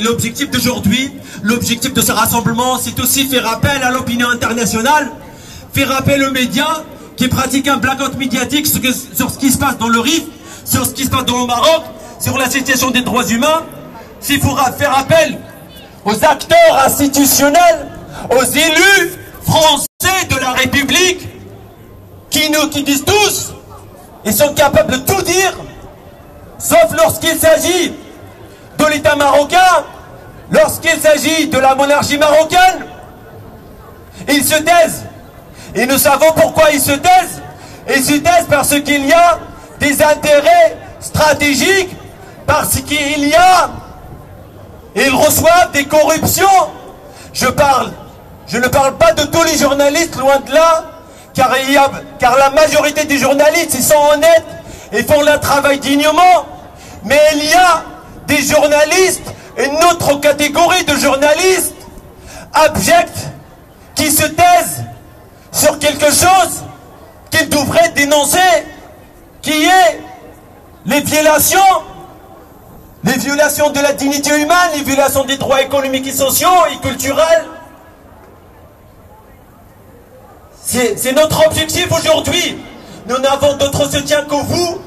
l'objectif d'aujourd'hui, l'objectif de ce rassemblement, c'est aussi faire appel à l'opinion internationale, faire appel aux médias qui pratiquent un blackout médiatique sur ce qui se passe dans le Rif, sur ce qui se passe dans le Maroc, sur la situation des droits humains. S'il faudra faire appel aux acteurs institutionnels, aux élus français de la République, qui disent tous, ils sont capables de tout dire, sauf lorsqu'il s'agit de l'État marocain, lorsqu'il s'agit de la monarchie marocaine, ils se taisent. Et nous savons pourquoi ils se taisent. Ils se taisent parce qu'il y a des intérêts stratégiques, parce qu'ils reçoivent des corruptions. Je ne parle pas de tous les journalistes, loin de là, car la majorité des journalistes, ils sont honnêtes et font leur travail dignement. Mais il y a des journalistes, une autre catégorie de journalistes abjects qui se taisent sur quelque chose qu'ils devraient dénoncer, qui est les violations de la dignité humaine, les violations des droits économiques et sociaux et culturels. C'est notre objectif aujourd'hui. Nous n'avons d'autre soutien que vous.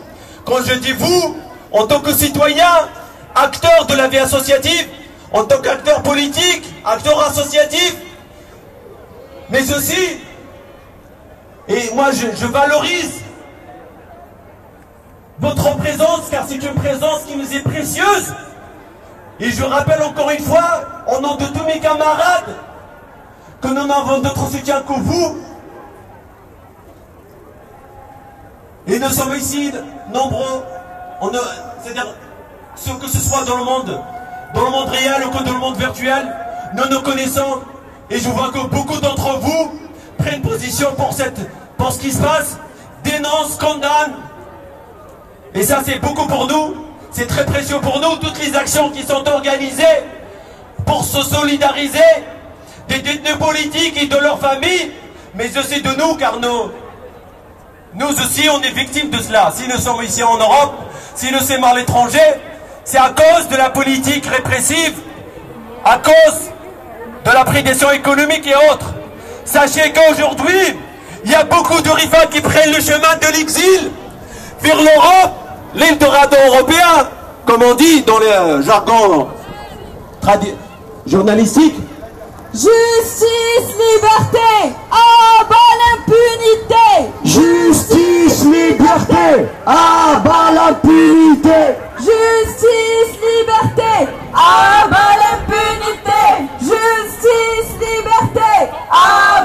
Quand je dis vous, en tant que citoyens, acteurs de la vie associative, en tant qu'acteurs politiques, acteurs associatifs, mais aussi, et moi je valorise votre présence, car c'est une présence qui nous est précieuse. Et je rappelle encore une fois, au nom de tous mes camarades, que nous n'avons d'autre soutien que vous. Et nous sommes ici nombreux, c'est-à-dire que ce soit dans le monde réel ou que dans le monde virtuel, nous nous connaissons. Et je vois que beaucoup d'entre vous prennent position pour ce qui se passe, dénoncent, condamnent. Et ça, c'est beaucoup pour nous, c'est très précieux pour nous, toutes les actions qui sont organisées pour se solidariser des détenus politiques et de leurs familles, mais aussi de nous, car nous aussi, on est victimes de cela. Si nous sommes ici en Europe, si nous sommes à l'étranger, c'est à cause de la politique répressive, à cause de la prédation économique et autres. Sachez qu'aujourd'hui, il y a beaucoup de rivaux qui prennent le chemin de l'exil vers l'Europe, l'Eldorado européen, comme on dit dans le jargon journalistique. Justice, liberté, à bas l'impunité. Justice, liberté, à bas l'impunité. Justice, liberté, à bas l'impunité. Justice, liberté, à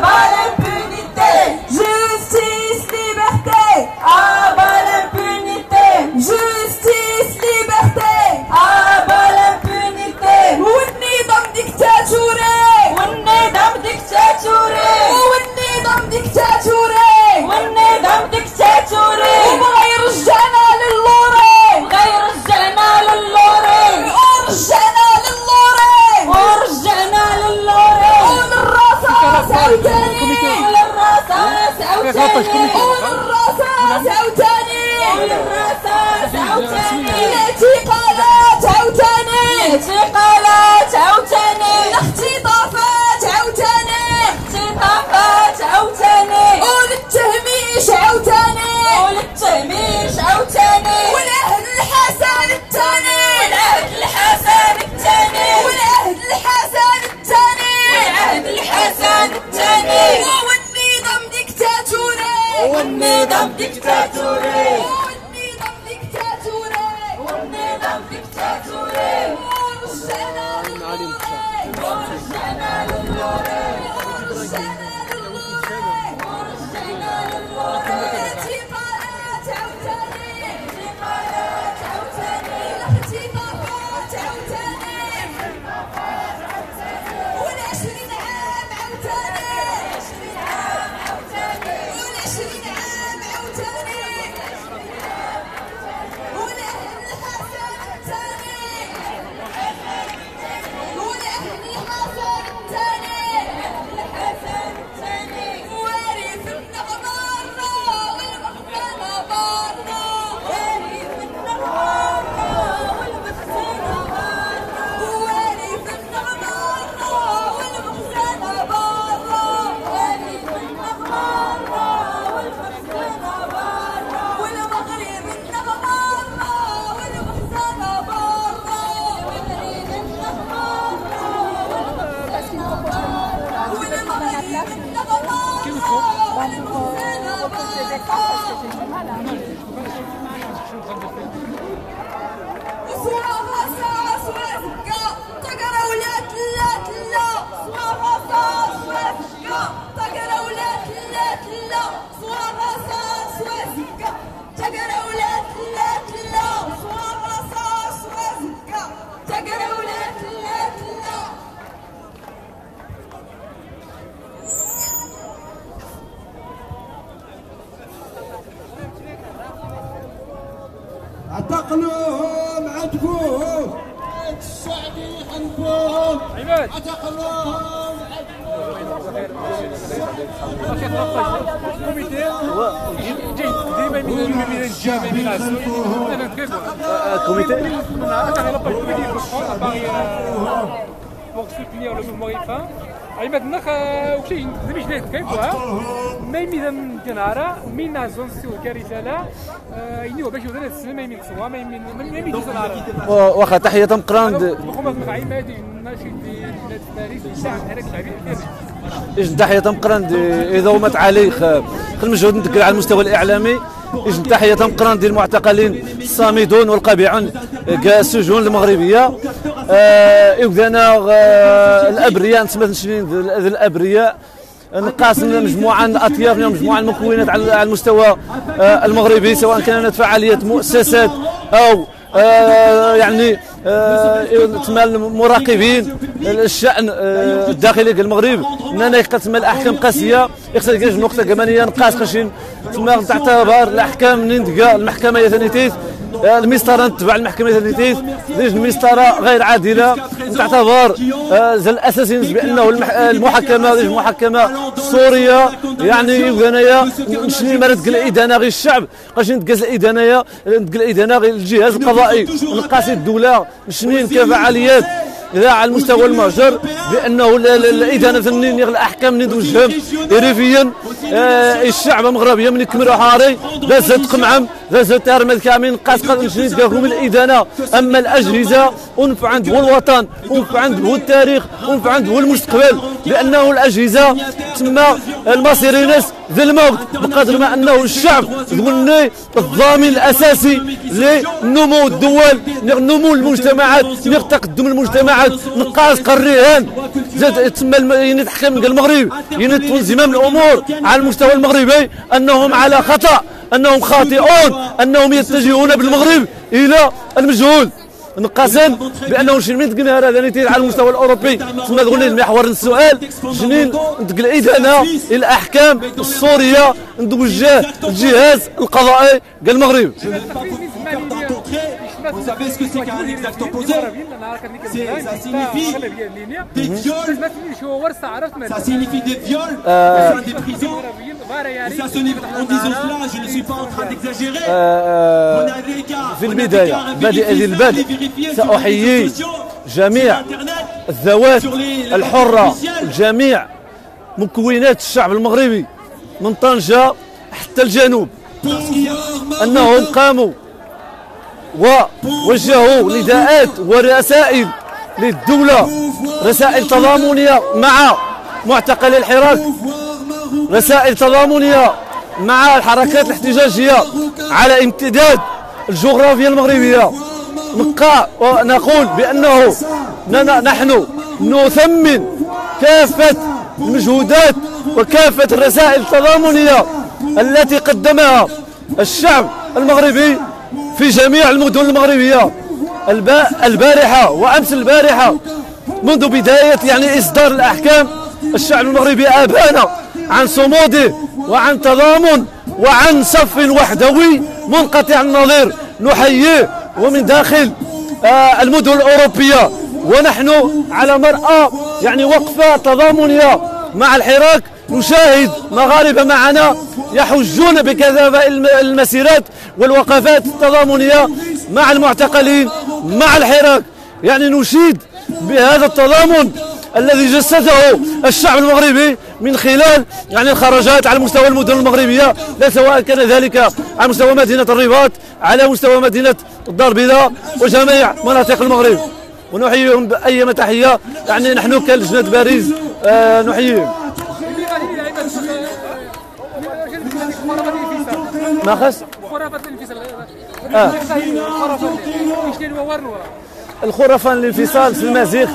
bas l'impunité. Justice, liberté, à bas l'impunité. Justice, liberté, à bas l'impunité. والنظام ديكتاتوري. والنظام ديكتاتوري. والنظام ديكتاتوري. والنظام ديكتاتوري. وبغا يرجعنا للوري. بغا يرجعنا للوري. ورجعنا للوري. ورجعنا للوري. وللرصاص عاوتاني. وللرصاص عاوتاني. وللرصاص عاوتاني. وللرصاص عاوتاني. الاعتقالات عاوتاني. الاعتقالات عاوتاني. الاختطافات عاوتاني. الاختطافات عاوتاني. وللتهميش عاوتاني. وللتهميش عاوتاني. والعهد الحسن الثاني. والعهد الحسن الثاني. والعهد الحسن الثاني. والعهد الحسن الثاني. والنظام ديكتاتوري. والنظام ديكتاتوري. والنظام ديكتاتوري. والنظام ديكتاتوري. اعتقلوهم عندكم الشعبي عندكم اعتقلوهم pour soutenir le mouvement RIFAN. maintenant وشيء زي جديد كيفها ما يميزن جنارة مين نازون سوى كارثة ينيو باش يودنا السلام ما يمين سوا ما يمين جنارة واخا تحية مقراند بخومة مقعي ما يدي ناشي في باريس يساعد هناك شعبي إجن تحية مقراند إذا ومت عليه خل مجهود ندقل على المستوى الإعلامي إجن تحية مقراند المعتقلين الصامدون والقابعون السجون المغربية يودنا الأبرياء نسمى نشرين الأبرياء نقاسم مجموعة من الأطياف مجموعة من المكونات على المستوى المغربي سواء كانت فعاليات مؤسسات أو يعني تسمى المراقبين الشأن الداخلي ديال المغرب اننا تسمى الاحكام قاسيه يخصها كاين نقطه كمانيه نقاس خشين تسمى تعتبر الاحكام منين تلقى المحكمه يثنيتيت المسطره تبع المحكمه يثنيتيت ديج المسطره غير عادله تعتبر زال الاساسيين بانه المحكمه ديج محكمه سوريه يعني هنايا نشني ما تقل الادانه غير الشعب قاش نتقاس الادانه نتقل الادانه غير الجهاز القضائي نقاس الدوله شنين كفعاليات على المستوى المعجر بانه الادانه النين الاحكام اللي توجهم ريفيا الشعب المغربي من يكملوا حاري دازت قمعم دازت ارمل كامل قاس قد نشني تقاهم الادانه اما الاجهزه ونفع عنده الوطن ونفع عنده التاريخ ونفع عنده المستقبل لانه الاجهزه تسمى المصير ناس ذي الموت بقدر ما انه الشعب ظني الضامن الاساسي لنمو الدول نمو المجتمعات تقدم المجتمعات نقاس قريهان زاد تسمى يتحكم المغرب ينتون زمام الامور على المستوى المغربي انهم على خطا انهم خاطئون انهم يتجهون بالمغرب الى المجهول نقاسم بانه شنين تقنا هذا على المستوى الاوروبي ثم تقول المحور السؤال شنين تقل الادانه الاحكام السوريه توجه الجهاز القضائي ديال المغرب. Vous savez ce que c'est qu'un exercice opposé? Ça signifie des viols. Ça signifie des viols au sein des prisons. Et ça, en disant cela, je ne suis pas en train d'exagérer. في البداية بادئ البدء سأحيي جميع الذوات الحرة جميع مكونات الشعب المغربي من طنجة حتى الجنوب أنهم قاموا ووجهوا نداءات ورسائل للدولة رسائل تضامنية مع معتقلي الحراك رسائل تضامنية مع الحركات الاحتجاجية على امتداد الجغرافيا المغربية نبقى ونقول بأنه نحن نثمن كافة المجهودات وكافة الرسائل التضامنية التي قدمها الشعب المغربي في جميع المدن المغربية البارحة وأمس البارحة منذ بداية يعني إصدار الأحكام الشعب المغربي أبان عن صموده وعن تضامن وعن صف وحدوي منقطع النظير نحييه ومن داخل المدن الأوروبية ونحن على مرأى يعني وقفة تضامنية مع الحراك نشاهد مغاربة معنا يحجون بكثافة المسيرات والوقفات التضامنية مع المعتقلين مع الحراك يعني نشيد بهذا التضامن الذي جسده الشعب المغربي من خلال يعني الخرجات على مستوى المدن المغربية لا سواء كان ذلك على مستوى مدينة الرباط على مستوى مدينة الدار البيضاء وجميع مناطق المغرب ونحييهم بأي تحية يعني نحن كلجنة باريس نحييهم. ما خاص خرافات الانفصال الخرافه الانفصال في المزيغ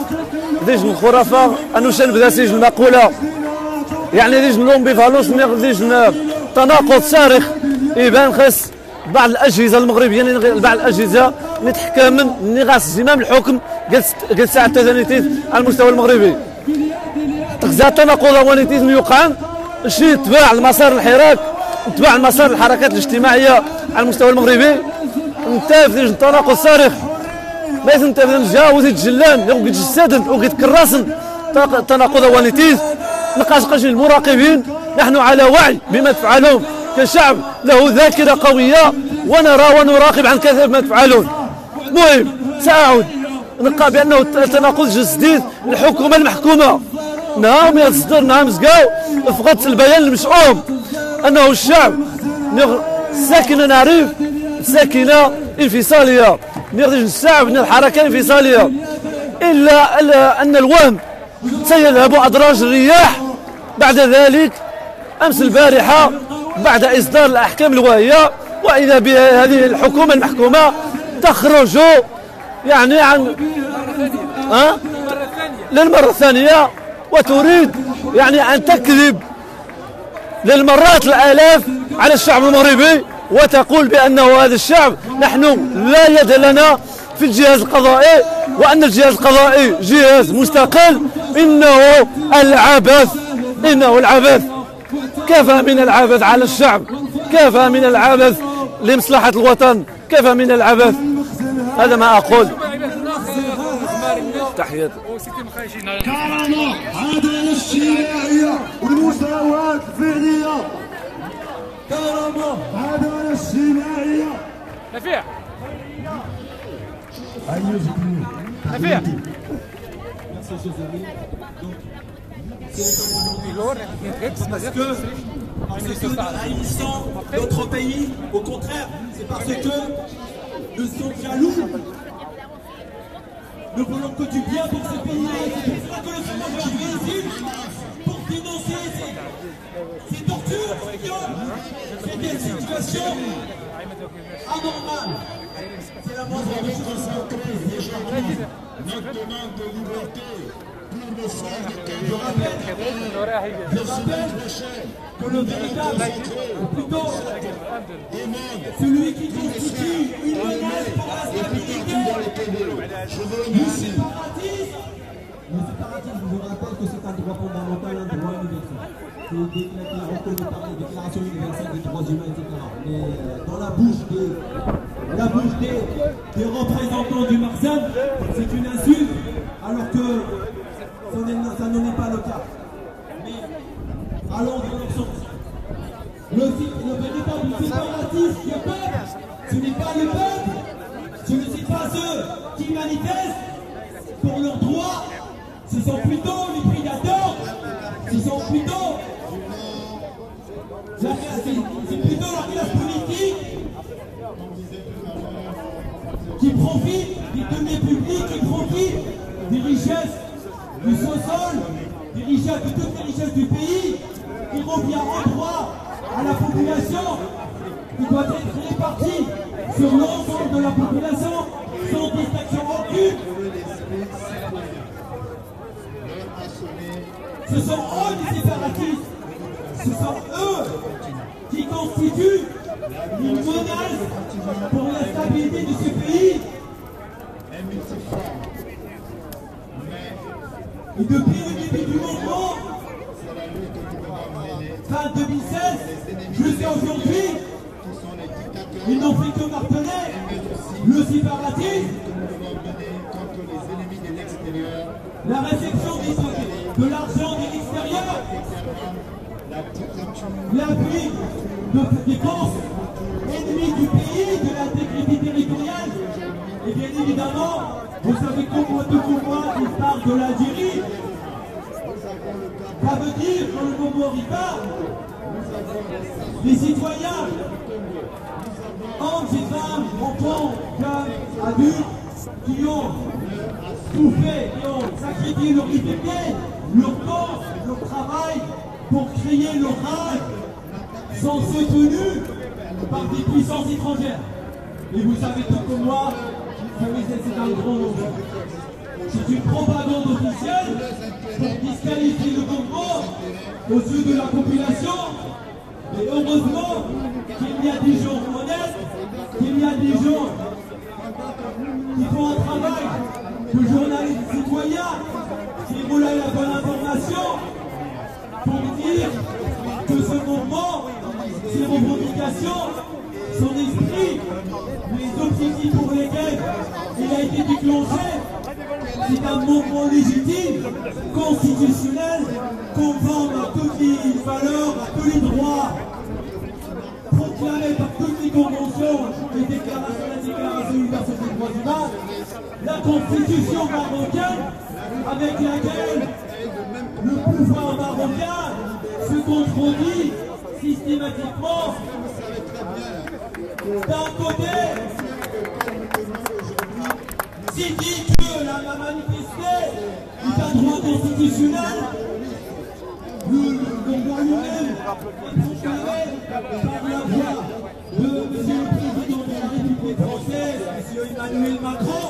ديج الخرافه انه شان بدا سيج المقوله يعني ديج لومبيفالونس ديج تناقض صارخ يبان خاص بعض الاجهزه المغربيه بعض الاجهزه اللي تحكم اللي غاس زمام الحكم قالت ساعه تزانيتيز على المستوى المغربي تخزى التناقض ونيتيزم يقع شي تباع المسار الحراك تباع المسار الحركات الاجتماعيه على المستوى المغربي انت في التناقض صارخ ما يتم تجاوز الجلان وقت السدن وقت كراسن تناقض ونيتيز نقاش قشي المراقبين نحن على وعي بما تفعلون كشعب له ذاكره قويه ونرى ونراقب عن كثير ما تفعلون. المهم ساعود نلقى بانه التناقض جديد الحكومه المحكومه نعم يصدر نعم زكاو فقدت البيان المشؤوم انه الشعب ساكنه نعرف ساكنه انفصاليه نخرج الشعب من الحركه الانفصاليه الا ان الوهم سيذهب ادراج الرياح بعد ذلك امس البارحه بعد اصدار الاحكام الواهيه واذا بهذه الحكومه المحكومه تخرج يعني عن للمره الثانيه وتريد يعني ان تكذب للمرات الالاف على الشعب المغربي وتقول بانه هذا الشعب نحن لا يد لنا في الجهاز القضائي وان الجهاز القضائي جهاز مستقل انه العبث كفى من العبث على الشعب كفى من العبث لمصلحه الوطن كفى من العبث هذا ما اقول. تحياتي كرامة عدالة اجتماعية والمساواة الفعلية كرامة عدالة اجتماعية نفيع نفيع notre pays, au contraire, c'est parce que nous sommes jaloux. Nous voulons que du bien pour ce pays-là. C'est pour cela que le Sénat est ici pour dénoncer ces tortures, ces viols, ces situations anormales. C'est la moindre des choses. Notre demande de liberté pour le sang Je rappelle que le véritable, ou plutôt celui qui constitue une menace pour la stabilité, le séparatisme, je vous rappelle que c'est un droit fondamental, un droit universel. C'est reconnu par la Déclaration universelle des droits humains, etc. Mais dans la bouche des représentants du Marsan, c'est une insulte, alors que ça n'en est pas le cas. Mais allons dans leur sens. Le véritable séparatisme du peuple, ce n'est pas le peuple, ce ne sont pas ceux qui manifestent pour leurs droits, ce sont plutôt les prédateurs, ce sont plutôt la classe politique qui profite des deniers publics, qui profite des richesses du sous-sol, des richesses, de toutes les richesses du pays, qui revient en droit à la population, qui doit être répartie sur l'ensemble de la population, sans distinction aucune. Ce sont eux les séparatistes, ce sont eux qui constituent une menace pour la stabilité de ce pays. Et depuis le début du mouvement, fin 2016, jusqu'à aujourd'hui, ils n'ont fait que marteler le séparatisme, la réception de l'argent de l'extérieur, l'appui de défense ennemie du pays, de l'intégrité territoriale. Et bien évidemment, vous savez comme moi, tout pour moi, il parle de l'Algérie. Ça veut dire, quand le moment arrivera, les citoyens, hommes et femmes, enfants, jeunes, adultes, qui ont tout fait, qui ont sacrifié leur liberté, leur temps, leur travail, pour créer leur rage, sont soutenus par des puissances étrangères. Et vous savez tout comme moi, c'est un grand nom. C'est une propagande officielle pour disqualifier le Congo aux yeux de la population. Et heureusement qu'il y a des gens honnêtes, qu'il y a des gens qui font un travail de journalistes citoyens, qui relaient la bonne information pour dire que ce mouvement, ses revendications, son esprit, les objectifs pour lesquels il a été déclenché, c'est un mouvement légitime, constitutionnel, conforme à toutes les valeurs, à tous les droits proclamés par toutes les conventions et déclarations, la Déclaration universelle des droits humains, la constitution marocaine avec laquelle le pouvoir marocain se contredit systématiquement. D'un côté, s'il dit que la manifester est un droit constitutionnel, le droit lui-même est proclamé par la voix de M. le Président de la République française, M. Emmanuel Macron.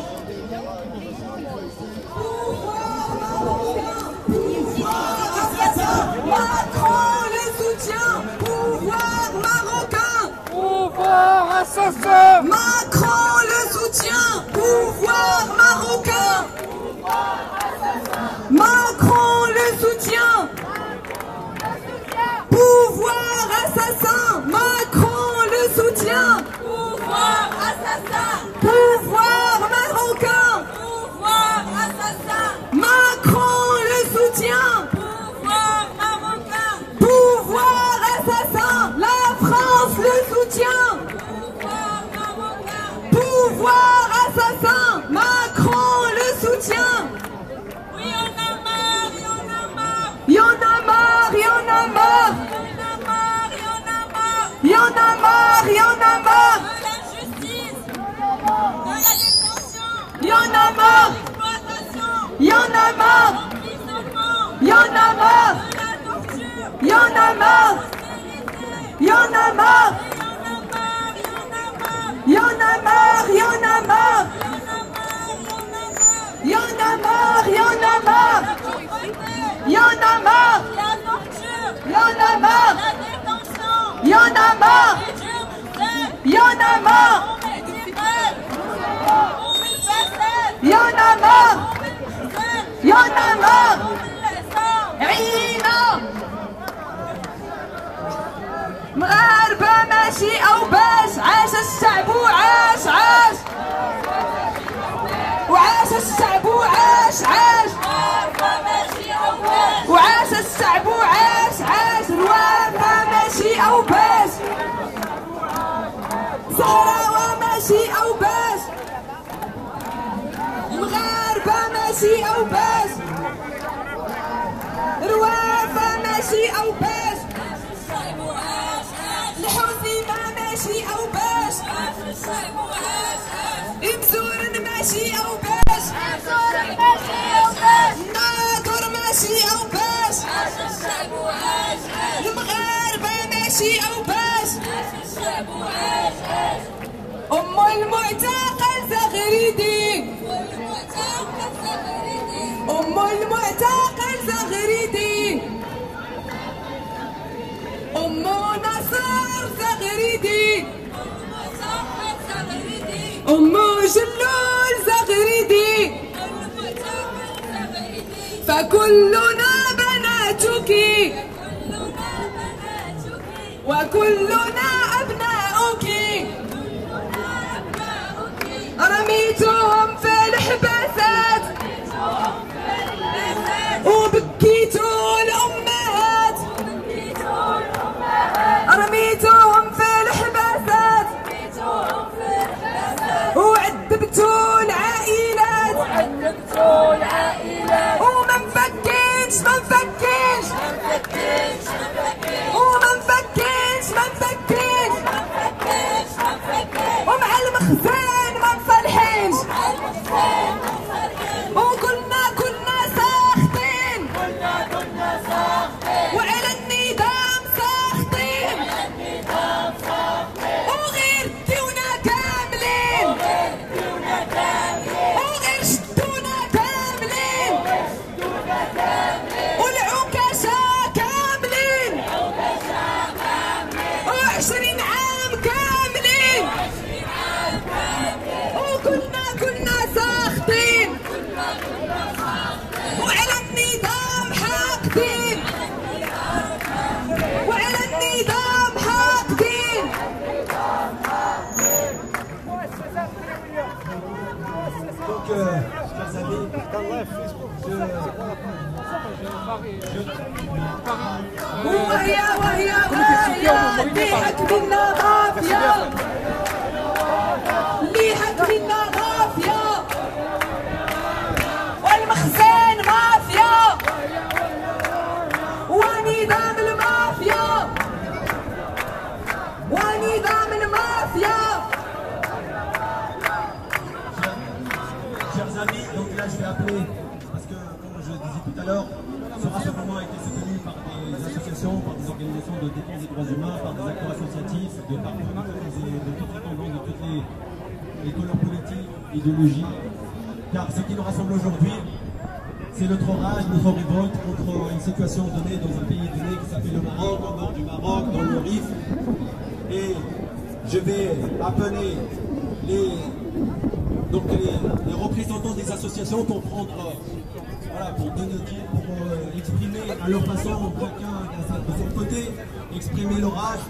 Macron le soutien, pouvoir marocain. Pouvoir assassin. Macron le soutien, pouvoir marocain. Macron le soutien, pouvoir assassin. Macron le soutien, pouvoir assassin. Pouvoir marocain, pouvoir assassin. Macron le soutien, pouvoir marocain. Pouvoir assassin. La France le soutient, pouvoir marocain. Pouvoir assassin. Macron le soutient. Oui, on a marre, on a marre. Y'en a marre, y'en a marre. Y'en a marre, y'en a marre. De la justice, de la détention. Y'en a marre. Y'en a marre. Y'en a marre. De la torture. Y'en a marre. Y'en a marre. Y'en a marre, y'en a marre. Y'en a marre, y'en a marre. Y'en a marre. Y'en a marre. Y'en a marre. Y'en a marre. Y'en a marre. Y'en a marre. عينا مغاربة ماشي أو باش عاش الشعب وعاش عاش وعاش الشعب وعاش عاش وعاش الشعب وعاش عاش الوفا ماشي أو باش صحراوة ماشي أو باش المغاربة ماشي أو باش الوفا ماشي أو باش الحوثيمة ماشي أو باش مزورن ماشي أو باش ناظر ماشي أو باش المغاربة ماشي أو باش أم المعتقل زغريدي أم المعتقل زغريدي أم نصر زغريدي أم جلول زغريدي فكلنا بناتك وكلنا أبناؤك رميتهم في الحباسات وبكيتوا الأمهات رميتوهم في الحباسات وعذبتوا العائلات وما مفكينش ما مفكينش وما مفكينش ما مفكينش ومع المخزن ما مصلحينش والمخزن مافيا ونظام المافيا ونظام المافيا. Chers amis, donc là je vais appeler, parce que comme je disais tout à l'heure, ce rassemblement a été soutenu par des associations, par des organisations de défense des droits humains, par des acteurs associatifs, de partout, de toutes les tendances, de toutes les couleurs politiques, idéologies. Car ce qui nous rassemble aujourd'hui, c'est notre rage, notre révolte contre une situation donnée dans un pays donné qui s'appelle le Maroc, au nord du Maroc, dans le Rif. Et je vais appeler les représentants des associations pour prendre, voilà, pour exprimer à leur façon, chacun de son côté, exprimer leur rage.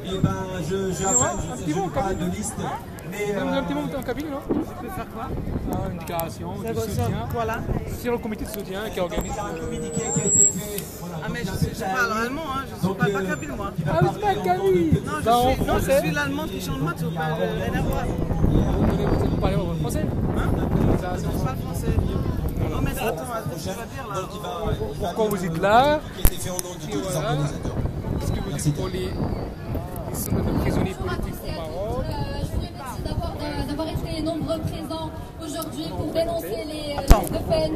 Et ben je n'ai pas de liste. Mais un petit mot en cabine, non? Je peux faire quoi? Une déclaration de soutien. Voilà. Sur le comité de soutien qui organise. un communiqué qui a été fait. Voilà, ah mais je parle allemand, hein, je ne parle pas kabyle moi. Ah mais c'est pas kabyle. Non, je suis l'allemande qui chante moi, tu ne parles rien à voir. Vous parlez français? Hein? Je parle français. Non mais attends, je vais dire là. Pourquoi vous êtes là? Qui a été fait au nom de tous les organisateurs. Qu'est-ce que vous dites pour les prisonniers politiques au Maroc? D'avoir été nombreux présents aujourd'hui pour dénoncer les de peine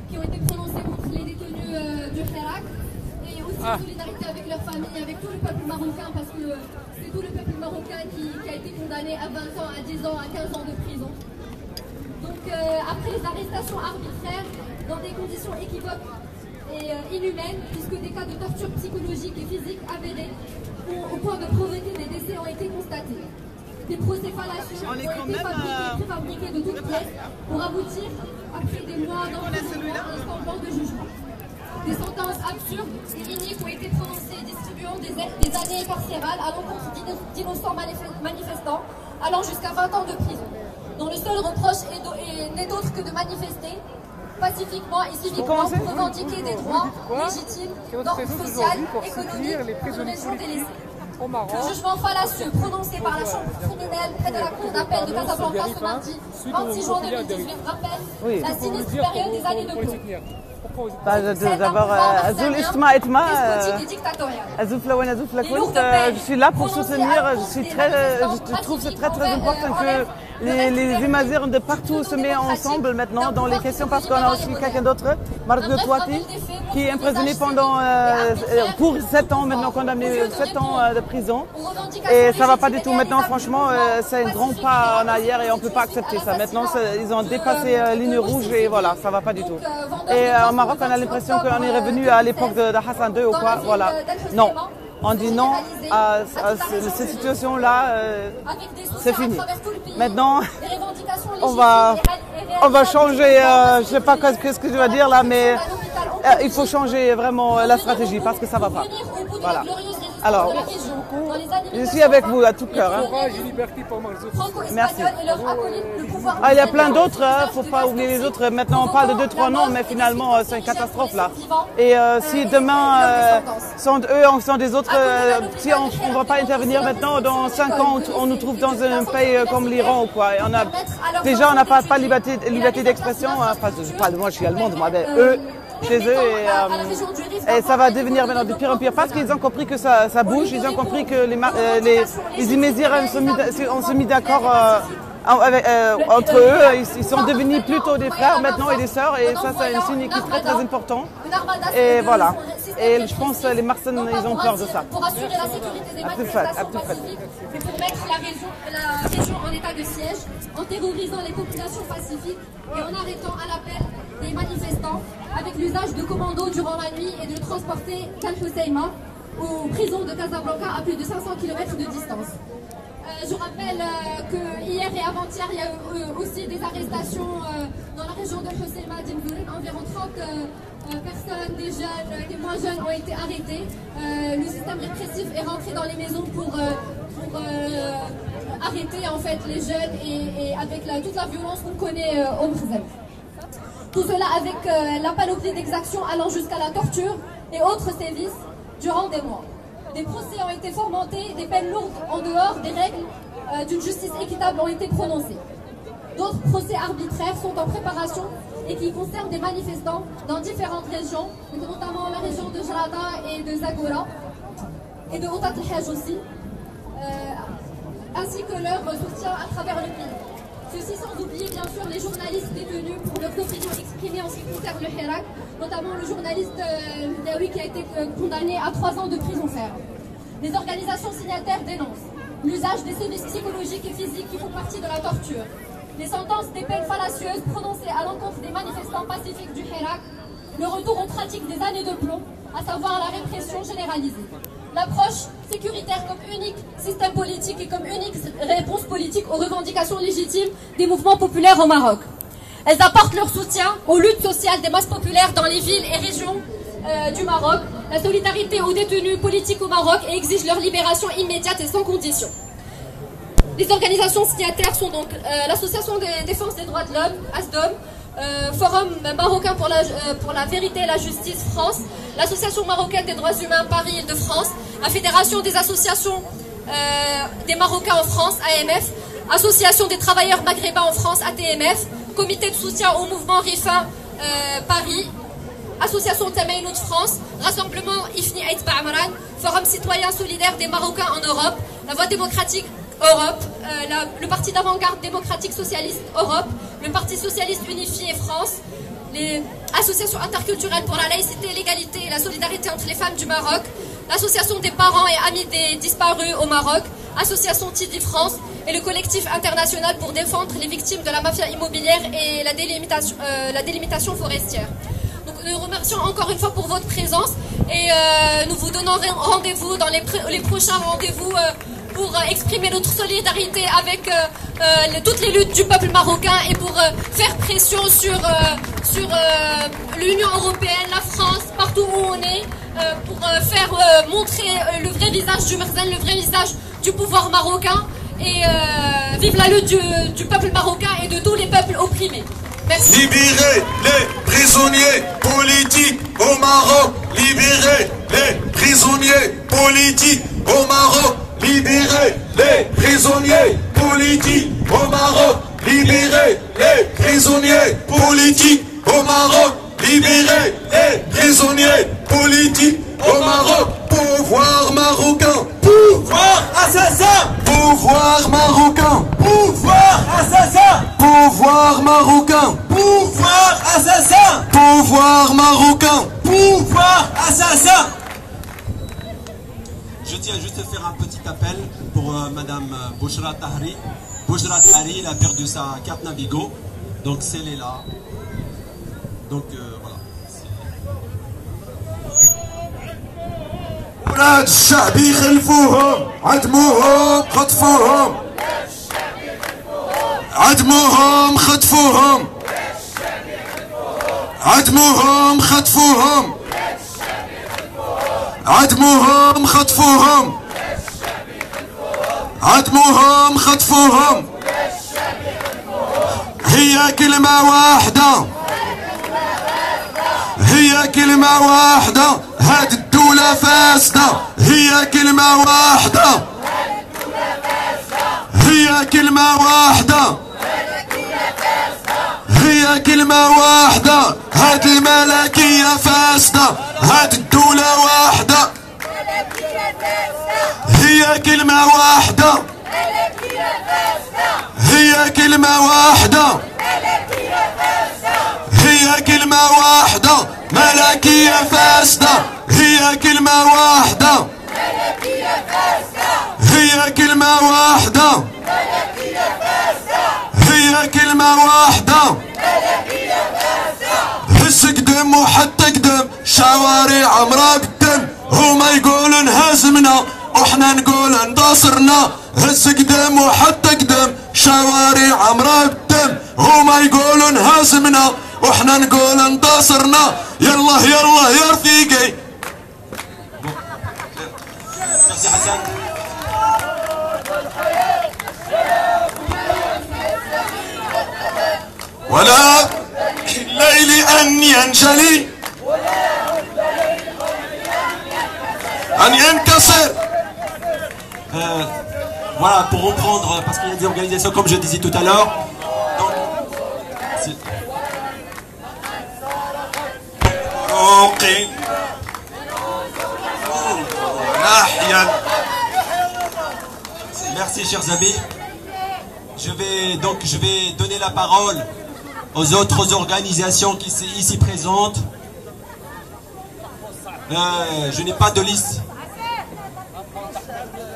qui ont été prononcées contre les détenus du Hirak et aussi en solidarité avec leurs familles, avec tout le peuple marocain parce que c'est tout le peuple marocain qui a été condamné à 20 ans, à 10 ans, à 15 ans de prison. Donc après les arrestations arbitraires dans des conditions équivoques et inhumaines puisque des cas de torture psychologique et physique avérés au point de provoquer des décès ont été constatés. Des procès fallacieux ont été préfabriqués de toutes pièces pour aboutir, après des mois d'emprisonnement et sans de jugement. Des sentences absurdes et iniques ont été prononcées, distribuant des années carcérales à l'encontre d'innocents manifestants, allant jusqu'à 20 ans de prison, dont le seul reproche n'est d'autre que de manifester pacifiquement et civiquement pour revendiquer des droits légitimes, d'ordre social, économique, de raison délaissée. Le jugement fallacieux prononcé par la Chambre criminelle près de la Cour d'appel de Casablanca ce mardi 26 juin 2018 rappelle la sinistre période des années de plomb. D'abord, Azul Istma Etma, Azul Flawen, Azul Flakoun, je suis là pour soutenir, je trouve que c'est très très important que les Amazirs de partout se mettent ensemble maintenant dans les questions parce qu'on a aussi quelqu'un d'autre, Marc Touati, qui est emprisonné pour 7 ans maintenant, condamné 7 ans de prison. Et ça va pas du tout maintenant, franchement, c'est un grand pas en arrière et on peut pas accepter ça. Maintenant, ils ont dépassé la ligne rouge et voilà, ça va pas du tout. Et au Maroc, on a l'impression qu'on est revenu à l'époque de Hassan II ou quoi, voilà. Non. On dit non à cette situation-là, c'est fini. Maintenant, on va changer, je sais pas qu'est-ce que je dois dire là, mais il faut changer vraiment la stratégie parce que ça va pas. Voilà. Alors, je suis avec vous à tout cœur. Hein. Merci. Ah, il y a plein d'autres, hein. Faut pas oublier les autres. Maintenant, on parle de 2-3 noms, mais finalement, c'est une catastrophe là. Et si demain, sont eux, on sont des autres, si on ne va pas intervenir maintenant, dans 5 ans, on nous trouve dans un pays comme l'Iran ou quoi. Et déjà, on n'a pas liberté d'expression. Hein. Enfin, je parle de moi, je suis allemande, moi, mais eux, chez eux et ça va devenir maintenant de pire en pire parce qu'ils ont compris que ça bouge, ils ont compris que les Imézirs ont se mis d'accord entre eux, ils sont devenus plutôt des frères maintenant et des sœurs et ça c'est un signe qui est très très important et voilà, et je pense que les Marseillais ils ont peur de ça. Pour assurer la sécurité des manifestations pacifiques et pour mettre la région en état de siège en terrorisant les populations pacifiques et en arrêtant à l'appel des manifestants avec l'usage de commandos durant la nuit et de le transporter d'Al-Hoceima aux prisons de Casablanca à plus de 500 km de distance. Je rappelle que hier et avant-hier, il y a eu aussi des arrestations dans la région d'Al-Hoceima d'Imzoulin. Environ 30 personnes, des jeunes, des moins jeunes ont été arrêtés. Le système répressif est rentré dans les maisons pour arrêter en fait les jeunes et avec toute la violence qu'on connaît au Brésil. Tout cela avec la panoplie d'exactions allant jusqu'à la torture et autres sévices durant des mois. Des procès ont été fomentés, des peines lourdes en dehors des règles d'une justice équitable ont été prononcées. D'autres procès arbitraires sont en préparation et qui concernent des manifestants dans différentes régions, notamment la région de Jarada et de Zagora et de Outat el-Hajj aussi, ainsi que leur soutien à travers le pays. Ceci sans oublier bien sûr les journalistes détenus pour leurs opinions exprimées en ce qui concerne le Hirak, notamment le journaliste Dawi qui a été condamné à 3 ans de prison ferme. Les organisations signataires dénoncent l'usage des sévices psychologiques et physiques qui font partie de la torture, les sentences des peines fallacieuses prononcées à l'encontre des manifestants pacifiques du Hirak, le retour aux pratiques des années de plomb, à savoir la répression généralisée. L'approche sécuritaire comme unique système politique et comme unique réponse politique aux revendications légitimes des mouvements populaires au Maroc. Elles apportent leur soutien aux luttes sociales des masses populaires dans les villes et régions du Maroc, la solidarité aux détenus politiques au Maroc et exigent leur libération immédiate et sans condition. Les organisations signataires sont donc l'Association de défense des droits de l'homme, ASDOM, Forum marocain pour la vérité et la justice France, l'Association marocaine des droits humains Paris-Île-de-France, la Fédération des associations des Marocains en France, AMF, Association des travailleurs maghrébins en France, ATMF, Comité de soutien au mouvement RIFA Paris, Association Tamaïnout France, Rassemblement Ifni Aït Ba'amran, Forum citoyen solidaire des Marocains en Europe, la Voix démocratique Europe, le Parti d'avant-garde démocratique socialiste Europe, le Parti socialiste unifié France, les associations interculturelles pour la laïcité, l'égalité et la solidarité entre les femmes du Maroc, l'association des parents et amis des disparus au Maroc, Association Tidi France et le collectif international pour défendre les victimes de la mafia immobilière et la délimitation forestière. Donc nous remercions encore une fois pour votre présence et nous vous donnons rendez-vous dans les prochains rendez-vous pour exprimer notre solidarité avec toutes les luttes du peuple marocain et pour faire pression sur l'Union européenne, la France, partout où on est, pour faire montrer le vrai visage du Merzen, le vrai visage du pouvoir marocain et vive la lutte du peuple marocain et de tous les peuples opprimés. Merci. Libérez les prisonniers politiques au Maroc. Libérez les prisonniers politiques au Maroc. Libérez les prisonniers politiques au Maroc. Libérez les prisonniers politiques au Maroc. Libérez les prisonniers politiques au Maroc. Pouvoir marocain. Pouvoir assassin. Pouvoir marocain. Pouvoir assassin. Pouvoir marocain. Pouvoir assassin. Pouvoir marocain. Pouvoir assassin. Je tiens juste à faire un petit appel pour Madame Bouchra Tahri. Bouchra Tahri, elle a perdu sa carte Navigo, donc elle est là. Donc voilà. ولاد الشعب يخلفوهم عدموهم خطفوهم عدموهم خطفوهم عدموهم خطفوهم عدموهم خطفوهم عدموهم خطفوهم هي كلمة واحدة هي كلمة واحدة هاد الدولة فاسدة هي كلمة واحدة هي كلمة واحدة هي كلمة واحدة هاد الملكية فاسدة هاد الدولة واحدة هي كلمة واحدة هي كلمة واحدة هي كلمة واحدة ملكية فاسدة هي كلمة واحدة هي كلمة واحدة هي كلمة واحدة هز قدم وحتى قدم شوارع عمرها بالدم هما يقولوا انهزمنا وحنا نقول انتصرنا هز قدم وحتى قدم شوارع عمرها بالدم هما يقولوا انهزمنا وحنا نقول انتصرنا يلا يلا يا رفيقي. Merci Hassan. ولا الليل أن ينجلي أن ينكسر. Voilà, pour reprendre, parce qu'il y a des organisations, comme je disais tout à l'heure. Merci, chers amis. Je vais donner la parole aux autres organisations qui sont ici présentes. Je n'ai pas de liste.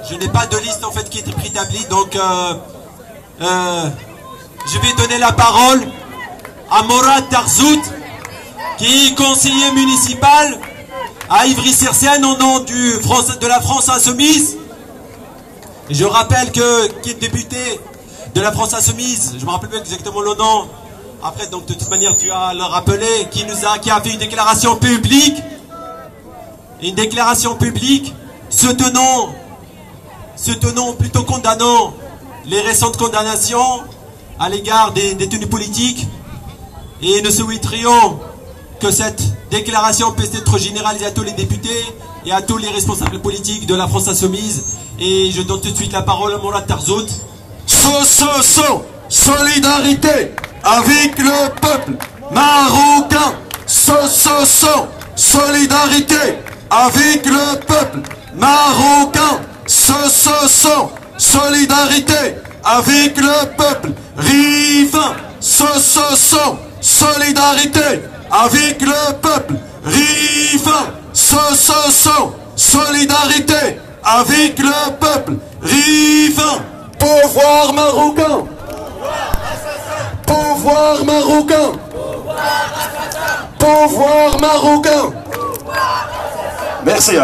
Je n'ai pas de liste en fait qui est préétablie, donc je vais donner la parole à Morad Tarzout, qui est conseiller municipal à Ivry-sur-Seine au nom de la France Insoumise. Et je rappelle qu'il est député de la France Insoumise, je me rappelle pas exactement le nom. Après, donc de toute manière, tu as le rappelé, qui a fait une déclaration publique, soutenant, plutôt condamnant les récentes condamnations à l'égard des détenus politiques, et nous souhaiterions que cette déclaration puisse être généralisée à tous les députés et à tous les responsables politiques de la France Insoumise. Et je donne tout de suite la parole à Morad Tarzout. Solidarité avec le peuple marocain. Solidarité avec le peuple marocain. Solidarité avec le peuple riverain. Solidarité avec le peuple riverain. Solidarité avec le peuple riverain. Pouvoir marocain. Pouvoir marocain. Pouvoir marocain. Merci.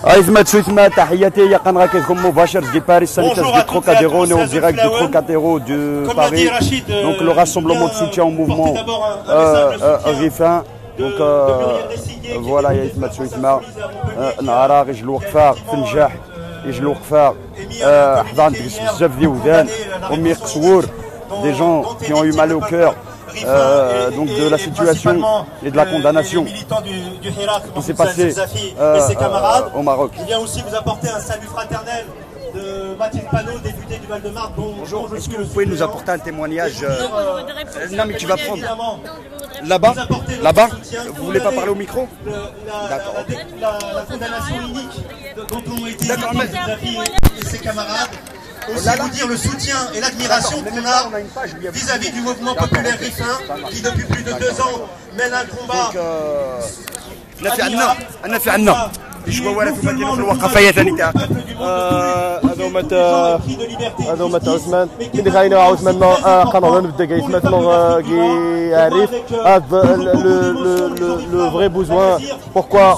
أيزمت شويتما تحياتي هي قناة كتكون مباشر دي باريس سانيتاس دي تروكاديرو نو ديريكت دو تروكاديرو دو باريس دونك لو راسومبلومون دو سوتيان au mouvement ريفان دونك فوالا يا إزمت شويتما نهار غير الوقفة في النجاح يجي الوقفة حضان تجلس بزاف ديال ودان أمي قصور des gens qui ont eu mal au cœur donc de la situation et de la condamnation qui s'est passé au Maroc. Il vient aussi vous apporter un salut fraternel de Mathilde Panot, députée du Val-de-Marne. Bonjour, est-ce que vous pouvez nous apporter un témoignage Non mais tu vas prendre là-bas. Là-bas. Vous voulez pas parler au micro? D'accord. La condamnation unique dont ont été et ses camarades. Aussi vous dire le soutien et l'admiration qu'on a vis-à-vis du mouvement populaire rifin qui depuis plus de 2 ans mène un combat. أنا في عنا شوفوا ولا في مدينة الوقفية ثاني تاع هذا هما تاع عثمان كي خاينا عثمان قانون نبدا كاي maintenant qui arrive le vrai besoin pourquoi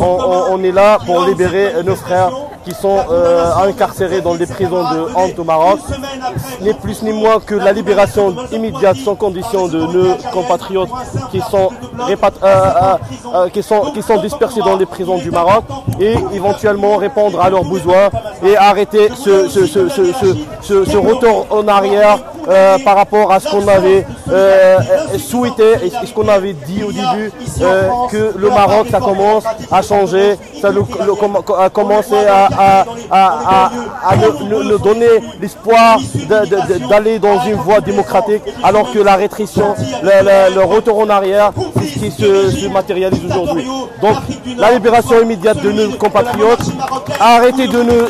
on est là pour libérer nos frères qui sont incarcérés dans les prisons de Honte au Maroc, ni plus ni moins que la libération immédiate sans condition de nos compatriotes qui sont dispersés dans les prisons du Maroc, et éventuellement répondre à leurs besoins et arrêter ce retour en arrière par rapport à ce qu'on avait souhaité et ce qu'on avait dit au début, que le Maroc ça commence à changer, ça a commencé à nous donner l'espoir d'aller dans une voie démocratique, alors que la répression, le retour en arrière, c'est ce qui se matérialise aujourd'hui. Donc la libération immédiate de nos compatriotes, arrêter de nous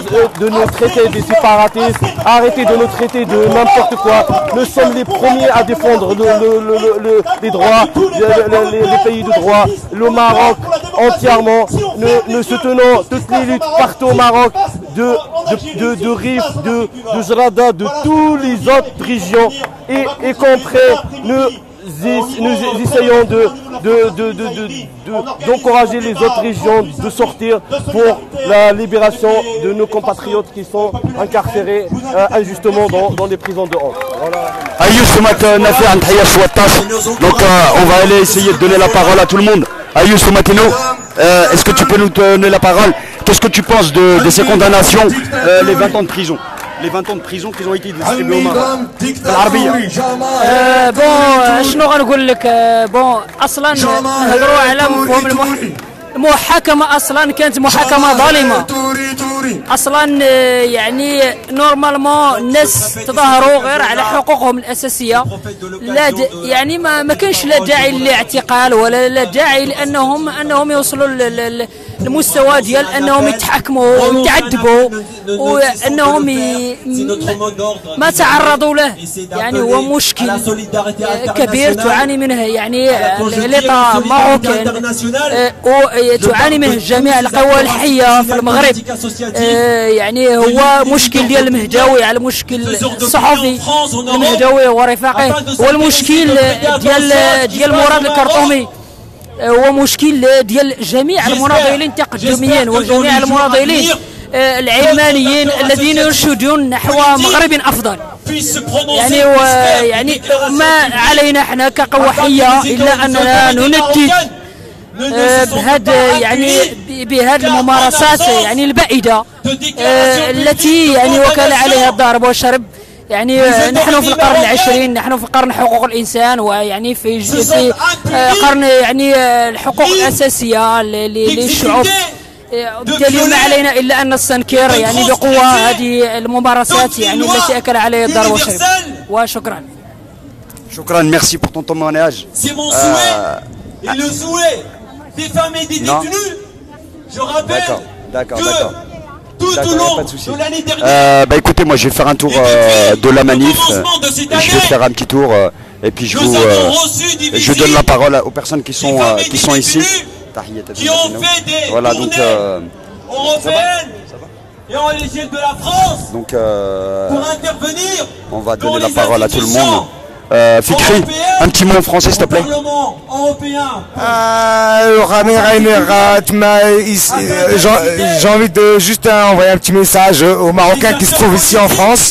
traiter de séparatistes, arrêter de nous traiter de n'importe quoi. Nous sommes les premiers à défendre les droits, les pays de droit, le Maroc entièrement. Nous soutenons toutes les luttes partout au Maroc, de Rif, de Zrada, de toutes les autres régions, y compris nous essayons d'encourager les autres régions de sortir pour la libération de nos compatriotes qui sont incarcérés injustement dans les prisons de Honte. Donc on va aller essayer de donner la parole à tout le monde. Ayous Matino, est-ce que tu peux nous donner la parole? Qu'est-ce que tu penses de ces condamnations, les 20 ans de prison? les 20 ans de prison qui ont été distribués au Maroc. بون شنو غنقول لك بون اصلا نهضروا على مفهوم المحاكمه اصلا كانت محاكمه ظالمه اصلا يعني نورمالمون الناس تظاهروا غير على حقوقهم الاساسيه لا يعني ما كانش لا داعي للاعتقال ولا لا داعي لانهم يوصلوا المستوى ديال انهم يتحاكموا ويتعذبوا وانهم ما تعرضوا له. يعني هو مشكل كبير تعاني منه يعني ليطا ماروكان وتعاني منه جميع القوى الحيه في المغرب. يعني هو مشكل ديال المهداوي على مشكل الصحفي المهداوي ورفاقه، هو المشكل ديال مراد الكرطومي، هو مشكل ديال جميع المناضلين التقدميين وجميع المناضلين العلمانيين الذين يرشدون نحو مغرب افضل. يعني ما علينا احنا كقوى حيه الا اننا نندد بهذه الممارسات يعني البائده التي يعني وكل عليها الضرب والشرب. يعني نحن في القرن العشرين، نحن في قرن حقوق الانسان، ويعني في قرن يعني الحقوق الاساسيه للشعوب. بالتالي ما علينا الا ان نستنكر يعني بقوه هذه الممارسات يعني التي اكل عليها الضرب والشرب. وشكرا. شكرا، merci pour ton témoignage. C'est mon souhait et le souhait des femmes et des détenus. Je rappelle que tout au long de l'année dernière. Bah écoutez, moi je vais faire un tour de la manif. Je vais faire un petit tour et puis je donne la parole aux personnes qui sont ici. Qui ont fait des tournées européennes et en l'échelle de la France. Donc pour intervenir. On va donner la parole à tout le monde. Fikri, un petit mot en français s'il te plaît. J'ai envie de juste envoyer un petit message aux Marocains qui se trouvent ici en France.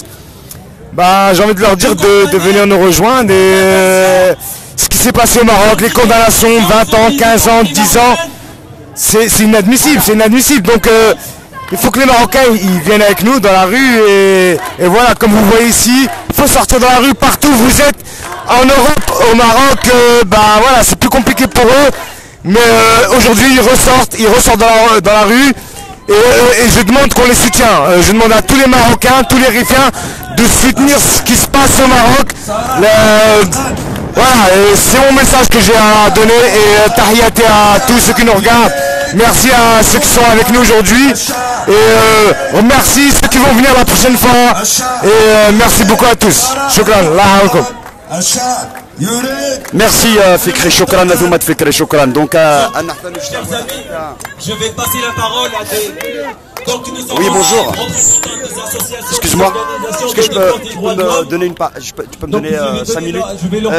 J'ai envie de leur dire de venir nous rejoindre. Et ce qui s'est passé au Maroc, les condamnations, 20 ans, 15 ans, 10 ans, c'est inadmissible, c'est inadmissible. Donc il faut que les Marocains ils viennent avec nous dans la rue et voilà, comme vous voyez ici, il faut sortir dans la rue partout où vous êtes. En Europe, au Maroc, voilà, c'est plus compliqué pour eux. Mais aujourd'hui, ils ressortent dans la rue et je demande qu'on les soutienne. Je demande à tous les Marocains, tous les Rifiens de soutenir ce qui se passe au Maroc. Voilà, c'est mon message que j'ai à donner et tahiyati à tous ceux qui nous regardent. Merci à ceux qui sont avec nous aujourd'hui et merci ceux qui vont venir la prochaine fois et merci beaucoup à tous. Shukran, Allah alaikum. Merci Fikri, shukran à Zoumat Fikri, shukran. Donc je vais passer la parole à des... Oui, bonjour. Excuse-moi. Est-ce que tu peux me donner tu peux me donner 5 minutes?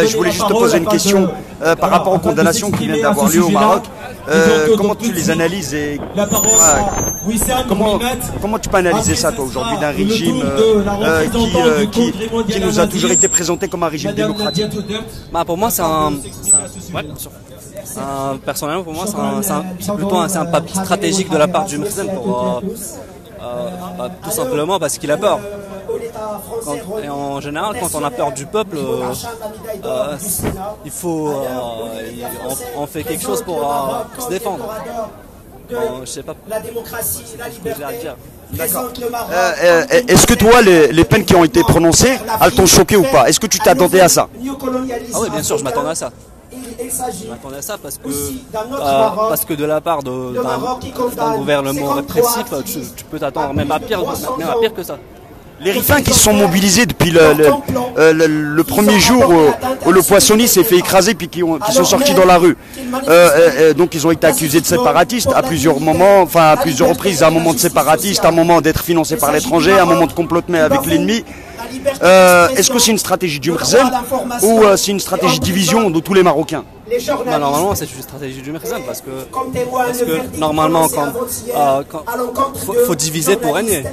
Je voulais juste te poser une question par rapport aux condamnations qui viennent d'avoir lieu au Maroc. Comment tu les analyses et comment tu peux analyser ça toi aujourd'hui d'un régime qui nous a toujours été présenté comme un régime démocratique? Pour moi c'est personnellement pour moi c'est plutôt un pas stratégique de la part du Mrzen pour tout simplement parce qu'il a peur. Et en général, quand on a peur du peuple, il faut, on fait quelque chose pour se défendre. Je sais pas. La démocratie, la liberté. D'accord. Est-ce que toi, les peines qui ont été prononcées, elles t'ont choqué ou pas? Est-ce que tu t'attendais à ça? Ah oui, bien sûr, je m'attendais à ça. Je m'attendais à ça parce que de la part d'un gouvernement répressif, tu peux t'attendre même à pire que ça. Les Rifiens qui se sont mobilisés depuis le premier jour où le poissonnier s'est fait écraser puis qui sont sortis dans la rue. Donc ils ont été accusés de séparatistes à plusieurs moments, enfin à plusieurs reprises, à un moment de séparatiste, à un moment d'être financé par l'étranger, à un moment de complotement avec l'ennemi. Est-ce que c'est une stratégie du Mrzen ou c'est une stratégie de division de tous les Marocains? Normalement c'est une stratégie du Mrzen parce que normalement faut diviser pour régner.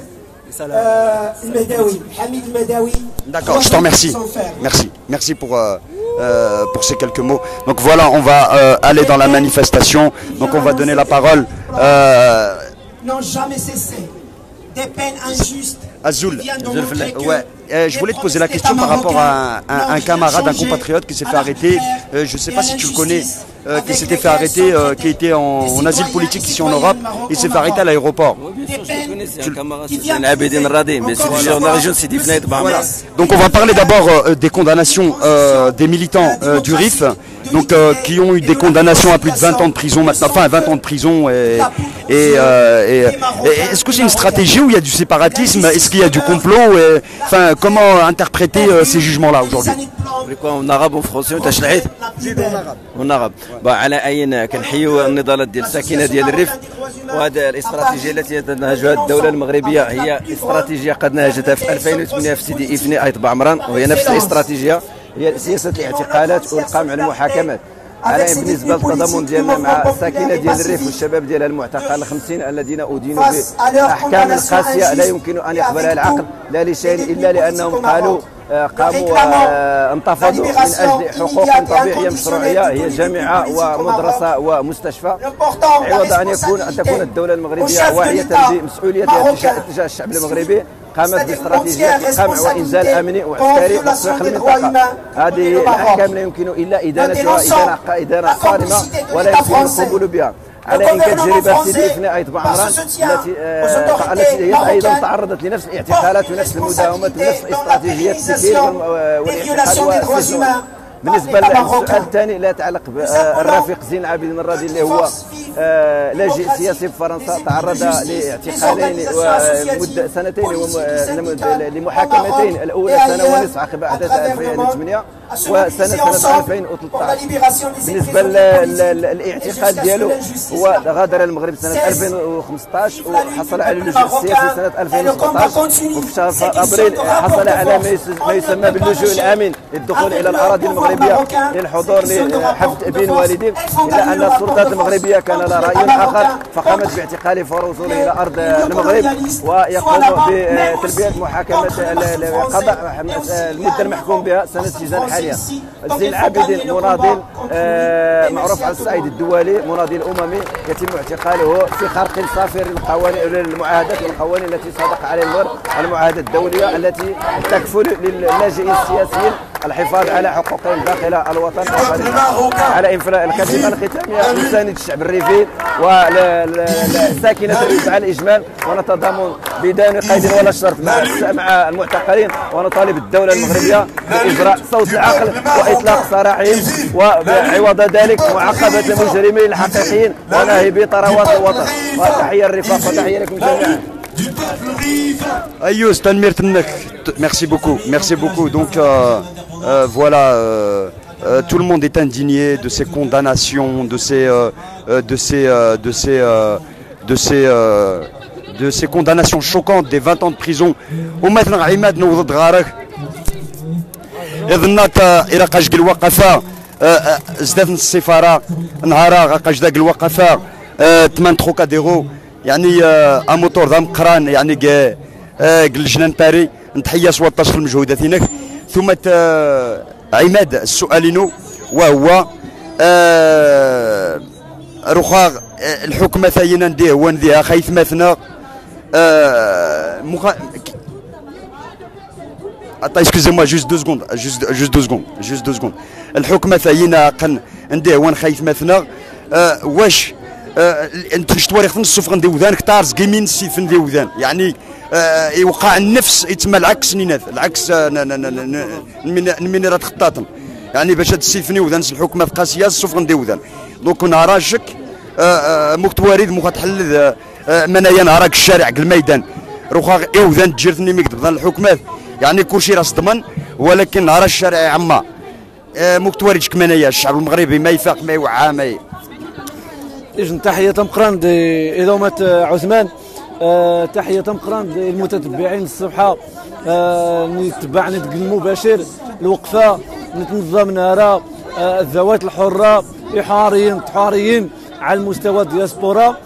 D'accord, je t'en remercie. Merci pour ces quelques mots. Donc voilà, on va aller dans la manifestation. Donc on va donner la parole. N'ont jamais cessé. Des peines injustes Azoul, ouais. Je voulais te poser la question par rapport à un camarade, un compatriote qui s'est fait arrêter. Je ne sais pas si tu le connais, qui s'était fait arrêter, qui était en asile politique ici en Europe. Il s'est fait arrêter à l'aéroport. Voilà. Donc on va parler d'abord des condamnations des militants du RIF, donc qui ont eu des condamnations à plus de 20 ans de prison maintenant, enfin 20 ans de prison. Et est-ce que c'est une stratégie où il y a du séparatisme? Est-ce qu'il y a du complot? Enfin, comment interpréter ces jugements-là aujourd'hui? En arabe ou en français انت شلعيت en arabe على اي كنحيوا النضالات ديال الساكنه ديال الريف وهذه الاستراتيجيه التي تنهجها الدوله المغربيه هي استراتيجيه قد نهجتها في 2008 في سيدي إفني ايط بعمران وهي نفس الاستراتيجيه هي سياسه الاعتقالات والقمع المحاكمات على بالنسبه للتضامن ديالنا مع الساكنه ديال الريف والشباب ديال المعتقل 50 الذين ادينوا باحكام قاسيه لا يمكن ان يقبلها العقل لا لشيء الا لانهم قاموا انتفضوا من اجل حقوق طبيعيه مشروعيه هي جامعه ومدرسه ومستشفى عوض ان تكون الدوله المغربيه واعيه بمسؤوليتها تجاه الشعب المغربي قامت باستراتيجيه قمع وانزال امني وعسكري لتصفيق المنطقه. هذه الاحكام لا يمكن الا ادانتها ادانه صارمه ولا يمكن القبول بها. على ان تجربه سيدي إفني ايط بعمران التي هي ايضا تعرضت لنفس الاعتقالات ونفس المداومات ونفس استراتيجيه التسهيل والاعتقال والسجن. بالنسبه للسؤال الثاني لا يتعلق بالرفيق زين العابدين الراضي اللي هو لاجئ سياسي في فرنسا تعرض لاعتقالين ومده سنتين لمحاكمتين الاولى سنه ونصف عقب احداث 2008 وسنه 2013. بالنسبه للاعتقال ديالو هو غادر المغرب سنه 2015 وحصل على اللجوء السياسي سنه 2017 وفي شهر ابريل حصل على ما يسمى باللجوء الامن للدخول الى الاراضي المغربيه للحضور لحفظ ابن والديه الا ان السلطات المغربيه كان لها راي اخر فقامت باعتقاله فوصوله الى ارض المغرب ويقوم بتلبيه محاكمه القضاء المده المحكوم بها سنه سجن حاليا. زين العابدين مناضل معروف على الصعيد الدولي مناضل اممي يتم اعتقاله في خرق صافر للقوانين للمعاهدات والقوانين التي صادق عليها المعاهدات الدوليه التي تكفل للاجئين السياسيين الحفاظ على حقوقهم داخل الوطن على انفاء الكلمه الختاميه لساند الشعب الريفي والساكنه الريف على الاجمال ونتضامن بدون قيد ولا شرط مع المعتقلين ونطالب الدوله المغربيه باجراء صوت العقل واطلاق سراحهم وعوض ذلك معاقبه المجرمين الحقيقيين ونهب ثروات الوطن. وتحيه الرفاق وتحيه لكم جميعا. Ayous, Tanmir Tennek, merci beaucoup. Donc voilà, tout le monde est indigné de ces condamnations, de ces condamnations choquantes des 20 ans de prison. ومثلا عماد نوض غارك إذنات إراقاش الوقفة زدت السفارة نهارا غاقاش داك الوقفة 8 تروكاديرو يعني اموتور ذا مقران يعني قل جنان باري نتحيا سوطاش المجهودات هناك. ثم عماد السؤالينو وهو رخاغ الحكمة ثاينا نديه ونديها خايث مثنا excusez-moi juste 2 secondes الحكمة ثاينا قن نديه وان خايث مثنا واش انت شتواريخ نصف غندي وذان كتار زقيمين السيف ندي وذان يعني يوقع النفس يتم العكس نينات العكس من راه خطاطن يعني باش هاد السيفني وذان الحكمه في قاسيه الصف غندي وذان دونك نهار شك مكتواريد مخ تحل منايا نهارك الشارع الميدان روخا وذان تجرتني مكتب الحكمات يعني كلشي راس ضمن ولكن نهار الشارع عما مكتواريد كمنايا الشعب المغربي ما يفاق ما يوعى ما إجن تحية مقران إدومة عثمان تحية مقران المتتبعين الصبحة نتبع نتقل المباشر الوقفة نتنظم نهارا الذوات الحرة حواريين على المستوى الدياسبورا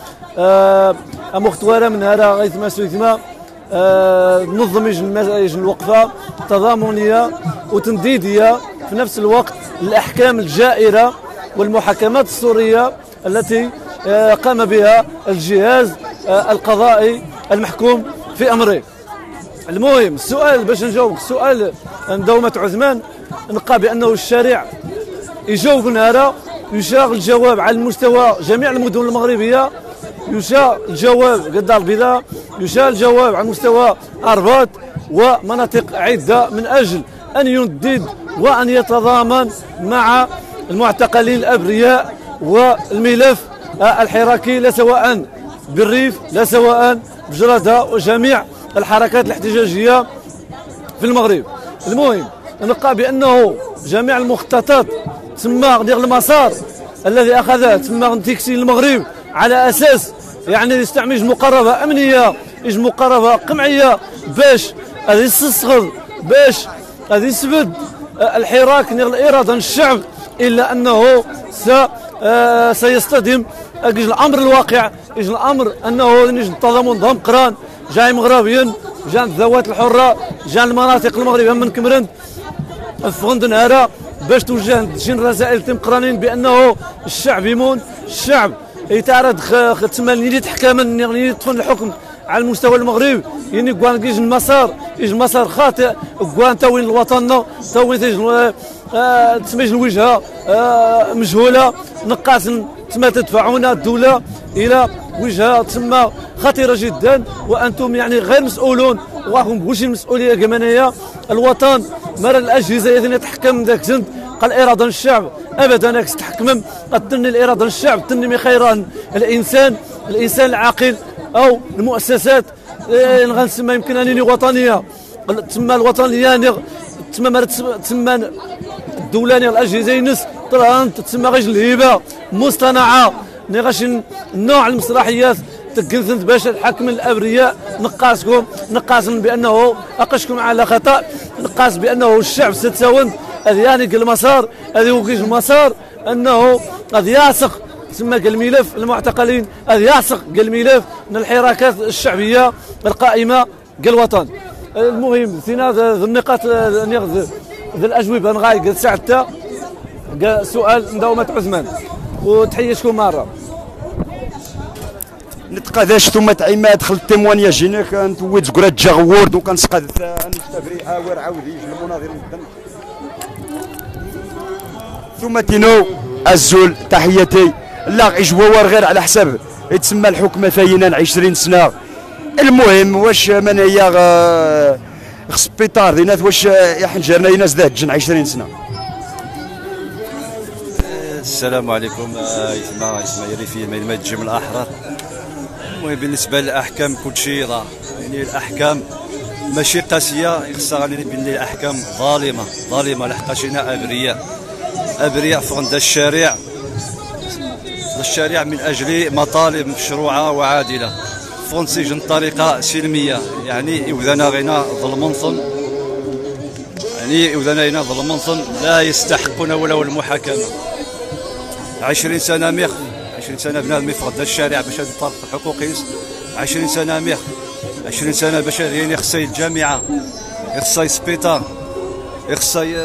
مختوارة من نهارا غيث ما سويثما نظم يجن الوقفة تضامنية وتنديدية في نفس الوقت الأحكام الجائرة والمحاكمات السورية التي قام بها الجهاز القضائي المحكوم في أمره. المهم السؤال باش نجاوبك السؤال مداومة عثمان نلقى بانه الشارع يجاوب نهارا يشاغل الجواب على المستوى جميع المدن المغربيه، يشاء الجواب قدار البيضاء، يشاء الجواب على مستوى الرباط ومناطق عده من اجل ان يندد وان يتضامن مع المعتقلين الابرياء والملف الحراكي لا سواء بالريف لا سواء بجرده وجميع الحركات الاحتجاجيه في المغرب. المهم نلقى بانه جميع المخططات تما ديال المسار الذي اخذه تما تكسي المغرب على اساس يعني يستعمل مقاربه امنيه مقاربه قمعيه باش غادي يستصغر باش غادي يسبد الحراك ديال الاراده الشعب، الا انه سيصطدم الامر الواقع الامر انه التضامن نظام قران جاي مغربيا جا الذوات الحره جا المناطق المغربيه من كمرند فغند نهارا باش توجه شي رسائل تم قرانين بانه الشعب يمون الشعب يتعرض تما اللي تحكم اللي يدخل الحكم على المستوى المغرب يعني كوان كيج مسار خاطئ كوان تاوين الوطن تاوين تسميج الوجهه مجهوله نقاص تما تدفعون الدوله الى وجهه تما خطيره جدا وانتم يعني غير مسؤولون وراكم بوشي المسؤوليه كمانيه الوطن مرة الاجهزه التي تحكم ذاك زند قال اراده الشعب ابدا تحكم تنمي الاراده الشعب تنمي خيرا الانسان العاقل او المؤسسات غنسمى يمكن انني وطنيه تما الوطنيه تما الدوله الاجهزه ينس تسمى غير الهبه مصطنعه غاش نوع المسرحيات تكنزنت باش الحكم الابرياء نقاسكم بانه اقشكم على خطا نقاس بانه الشعب ستساوند هذه يعني المسار هذه هو المسار انه قد يعسق تسمى الملف المعتقلين هذا يعسق الملف من الحراكات الشعبيه القائمه الوطن. المهم سينا النقاط ذي الاجوبه نغاي ساعتها سؤال مداومه عثمان وتحياتكم مره نتقاداش ثم تعيما دخل التيموانيا جيناك نتويت زكرات جاغور دوك نسقاد نستبري عاور عاودي المناظر ثم تينو الزول تحياتي لا غيجوار غير على حساب يتسمى الحكم فاينا 20 سنه. المهم واش من هي سبيطار دينات واش يحنجرنا ناس ذات جن 20 سنه. السلام عليكم يسمى يريفي ما تجي من الاحرار. المهم بالنسبه للاحكام كل شيء ضار يعني الاحكام ماشي قاسيه خصها بان الاحكام ظالمه لحقاش هنا ابرياء فغند الشارع من اجل مطالب مشروعه وعادله فغند سجن بطريقه سلميه يعني يوذنا غينا ظلمنصن لا يستحقون ولا المحاكمه 20 سنه ميخ 20 سنه بنادم يفقد الشارع باش يطالب بحقوقه 20 سنه ميخ 20 سنه باش يعني يخصي الجامعه يخصي سبيطار يخصي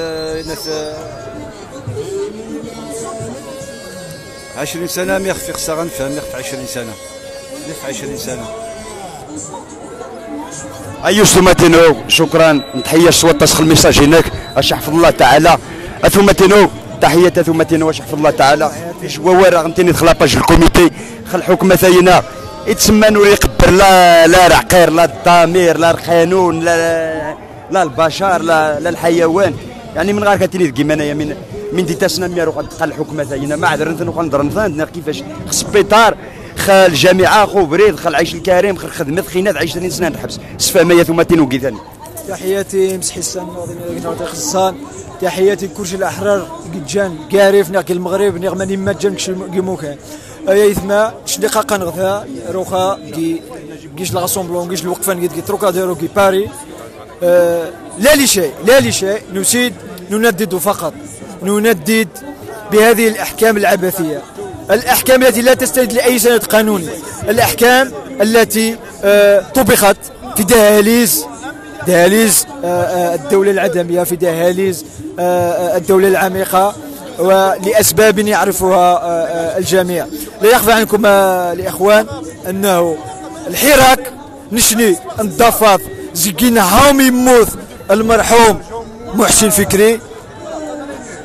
20 سنه ميخ في خصها غنفهم ميخ في 20 سنه ايوش ثماتينو شكرا نتحيا الصوت تسخ الميساج هناك اش يحفظ الله تعالى ثماتينو تحية ثماتينو واش يحفظ الله تعالى فيش ووارا غنتيني دخل لاباج الكوميتي خل الحكم ثاينا يتسمى نوري يقبر لا العقير لا الضمير لا القانون لا البشر لا الحيوان يعني من غير كتيني كيما انايا من ديتاسنا ميرو قد دخل الحكم ثاينا ما عاد رنثن وقندر نثان كيفاش السبيطار خال الجامعه خو بريد خال العيش الكريم خال خدمه خينات 20 سنه نحبس سفاميه ثماتينو كيثاني. تحياتي مسحي السن ناضي خصان تحياتي كلشي الاحرار جان كاريف ناك المغرب نغماني ما جانكش كيموكان يثما دقيقه نغثا روخا كيش لاسومبلون كيش الوقفان كي تروكاديرو كي باري لا لشيء نندد فقط نندد بهذه الاحكام العبثيه الاحكام التي لا تستند لاي سند قانوني الاحكام التي طبخت في دهاليز الدولة العدمية في دهاليز الدولة العميقة ولأسباب يعرفها الجميع. لا يخفى عنكم الإخوان أنه الحراك نشني نضفاف زكينا هام يموت المرحوم محسن فكري